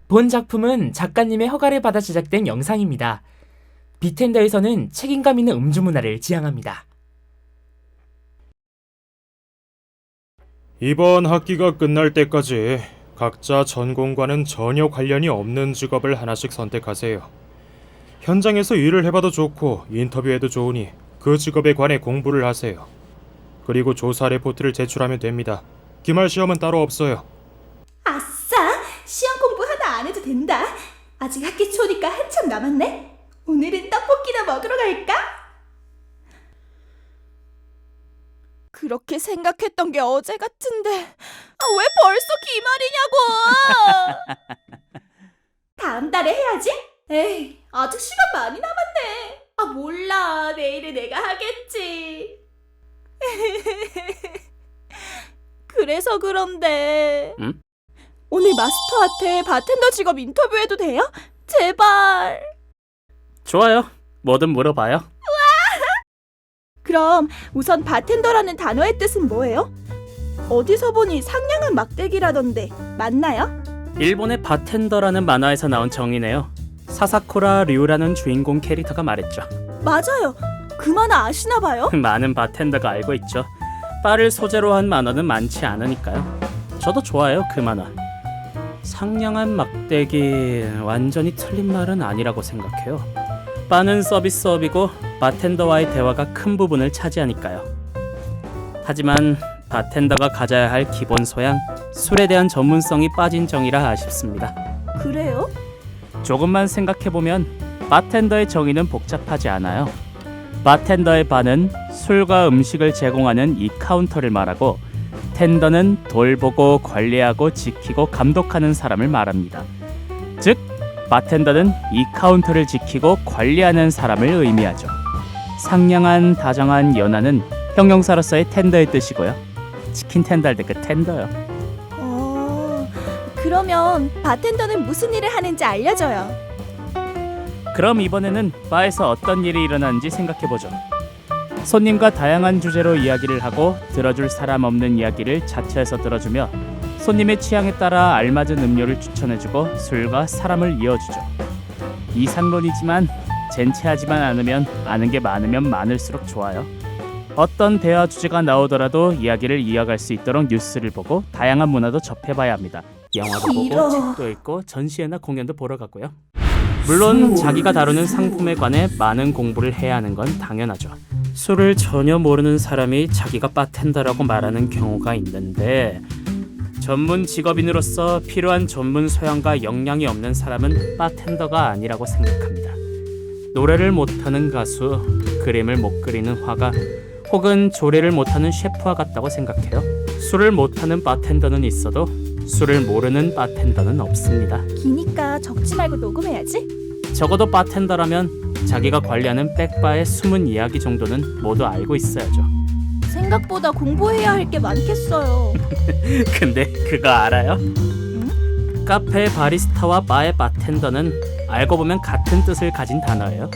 본 작품은 작가님의 허가를 받아 제작된 영상입니다. 비텐더에서는 책임감 있는 음주 문화를 지향합니다. 이번 학기가 끝날 때까지 각자 전공과는 전혀 관련이 없는 직업을 하나씩 선택하세요. 현장에서 일을 해봐도 좋고 인터뷰해도 좋으니 그 직업에 관해 공부를 하세요. 그리고 조사 레포트를 제출하면 됩니다. 기말 시험은 따로 없어요. 아싸! 시험 공부 하나 안 해도 된다. 아직 학기 초니까 한참 남았네. 오늘은 떡볶이나 먹으러 갈까? 그렇게 생각했던 게 어제 같은데 왜 벌써 기말이냐고! 다음 달에 해야지? 에이, 아직 시간 많이 남았네. 몰라. 내일은 내가 하겠지. 그래서 그런데 응? 오늘 마스터한테 바텐더 직업 인터뷰해도 돼요? 제발. 좋아요. 뭐든 물어봐요. 그럼 우선 바텐더라는 단어의 뜻은 뭐예요? 어디서 보니 상냥한 막대기라던데 맞나요? 일본의 바텐더라는 만화에서 나온 정의네요. 사사코라 류라는 주인공 캐릭터가 말했죠. 맞아요. 그 만화 아시나 봐요? 많은 바텐더가 알고 있죠. 바를 소재로 한 만화는 많지 않으니까요. 저도 좋아요, 그 만화. 상냥한 막대기, 완전히 틀린 말은 아니라고 생각해요. 바는 서비스업이고 바텐더와의 대화가 큰 부분을 차지하니까요. 하지만 바텐더가 가져야 할 기본 소양, 술에 대한 전문성이 빠진 정의라 아쉽습니다. 그래요? 조금만 생각해보면 바텐더의 정의는 복잡하지 않아요. 바텐더의 바는 술과 음식을 제공하는 이 카운터를 말하고, 텐더는 돌보고 관리하고 지키고 감독하는 사람을 말합니다. 즉, 바텐더는 이 카운터를 지키고 관리하는 사람을 의미하죠. 상냥한, 다정한, 연하는 형용사로서의 텐더의 뜻이고요. 치킨 텐더 할 때 그 텐더요. 그러면 바텐더는 무슨 일을 하는지 알려줘요. 그럼 이번에는 바에서 어떤 일이 일어나는지 생각해보죠. 손님과 다양한 주제로 이야기를 하고 들어줄 사람 없는 이야기를 자처해서 들어주며 손님의 취향에 따라 알맞은 음료를 추천해주고 술과 사람을 이어주죠. 이상론이지만 젠체하지만 않으면 아는 게 많으면 많을수록 좋아요. 어떤 대화 주제가 나오더라도 이야기를 이어갈 수 있도록 뉴스를 보고 다양한 문화도 접해봐야 합니다. 영화도 보고 이런. 책도 읽고 전시회나 공연도 보러 가고요. 물론 자기가 다루는 상품에 관해 많은 공부를 해야 하는 건 당연하죠. 술을 전혀 모르는 사람이 자기가 바텐더라고 말하는 경우가 있는데, 전문 직업인으로서 필요한 전문 소양과 역량이 없는 사람은 바텐더가 아니라고 생각합니다. 노래를 못하는 가수, 그림을 못 그리는 화가, 혹은 조리를 못하는 셰프와 같다고 생각해요. 술을 못하는 바텐더는 있어도 술을 모르는 바텐더는 없습니다. 기니까 적지 말고 녹음해야지. 적어도 바텐더라면 자기가 관리하는 백바의 숨은 이야기 정도는 모두 알고 있어야죠. 생각보다 공부해야 할 게 많겠어요. 근데 그거 알아요? 카페 바리스타와 바의 바텐더는 알고 보면 같은 뜻을 가진 단어예요.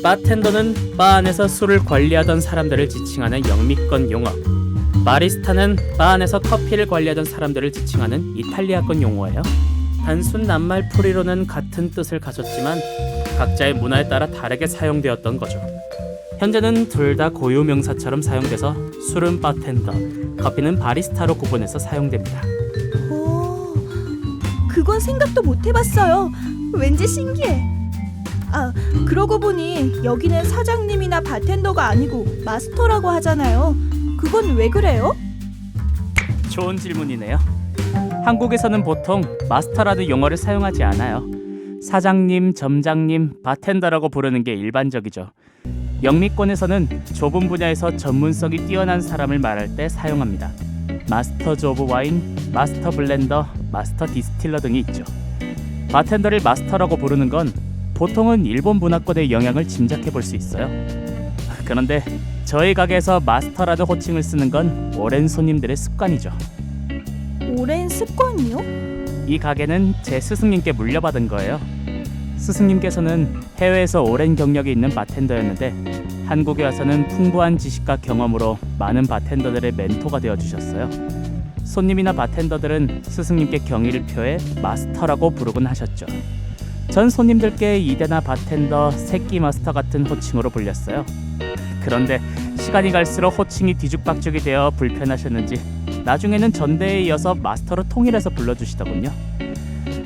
바텐더는 바 안에서 술을 관리하던 사람들을 지칭하는 영미권 용어, 바리스타는 바 안에서 커피를 관리하던 사람들을 지칭하는 이탈리아권 용어예요. 단순 낱말풀이로는 같은 뜻을 가졌지만 각자의 문화에 따라 다르게 사용되었던 거죠. 현재는 둘 다 고유 명사처럼 사용돼서 술은 바텐더, 커피는 바리스타로 구분해서 사용됩니다. 그건 생각도 못 해봤어요. 왠지 신기해. 그러고 보니 여기는 사장님이나 바텐더가 아니고 마스터라고 하잖아요. 그건 왜 그래요? 좋은 질문이네요. 한국에서는 보통 마스터라는 용어를 사용하지 않아요. 사장님, 점장님, 바텐더라고 부르는 게 일반적이죠. 영미권에서는 좁은 분야에서 전문성이 뛰어난 사람을 말할 때 사용합니다. 마스터 오브 와인, 마스터 블렌더, 마스터 디스틸러 등이 있죠. 바텐더를 마스터라고 부르는 건 보통은 일본 문화권의 영향을 짐작해 볼 수 있어요. 그런데 저희 가게에서 마스터라는 호칭을 쓰는 건 오랜 손님들의 습관이죠. 오랜 습관이요? 이 가게는 제 스승님께 물려받은 거예요. 스승님께서는 해외에서 오랜 경력이 있는 바텐더였는데 한국에 와서는 풍부한 지식과 경험으로 많은 바텐더들의 멘토가 되어주셨어요. 손님이나 바텐더들은 스승님께 경의를 표해 마스터라고 부르곤 하셨죠. 전 손님들께 이대나 바텐더, 새끼 마스터 같은 호칭으로 불렸어요. 그런데 시간이 갈수록 호칭이 뒤죽박죽이 되어 불편하셨는지 나중에는 전대에 이어서 마스터로 통일해서 불러주시더군요.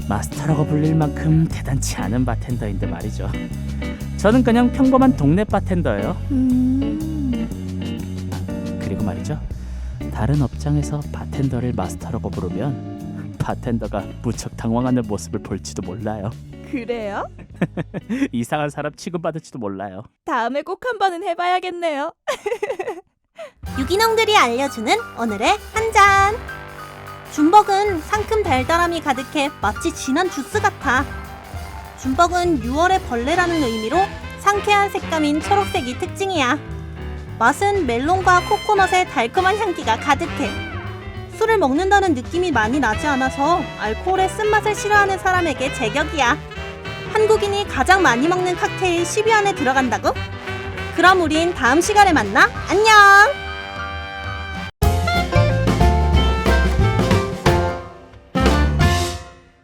마스터라고 불릴 만큼 대단치 않은 바텐더인데 말이죠. 저는 그냥 평범한 동네 바텐더예요. 그리고 말이죠, 다른 업장에서 바텐더를 마스터라고 부르면 바텐더가 무척 당황하는 모습을 볼지도 몰라요. 그래요? 이상한 사람 취급받을지도 몰라요. 다음에 꼭 한번은 해봐야겠네요. 유기농들이 알려주는 오늘의 한 잔. 준벅은 상큼 달달함이 가득해 마치 진한 주스 같아. 준벅은 6월의 벌레라는 의미로 상쾌한 색감인 초록색이 특징이야. 맛은 멜론과 코코넛의 달콤한 향기가 가득해. 술을 먹는다는 느낌이 많이 나지 않아서 알코올의 쓴맛을 싫어하는 사람에게 제격이야. 한국인이 가장 많이 먹는 칵테일 10위 안에 들어간다고? 그럼 우린 다음 시간에 만나. 안녕!